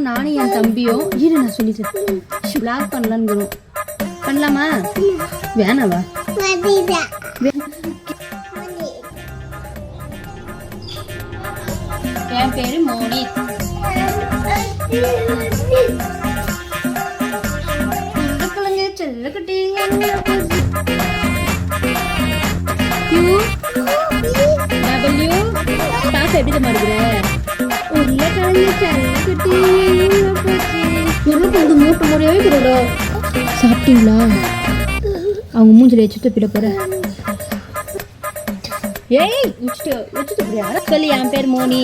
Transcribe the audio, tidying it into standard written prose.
நானும் என் தம்பியும் இரு நான் சொல்லிட்டேன் பிளாக் பண்ணலான்னு பண்ணலாமா வேணாவா என் பேரு மோனி எப்படி மாறுகிற மூட்டு முறையாவே போட சாப்பிட்டீங்களா அவங்க மூஞ்சில வச்சு துப்பிட போற ஏய் வச்சுட்டு சொல்லி என் பேர் மோனி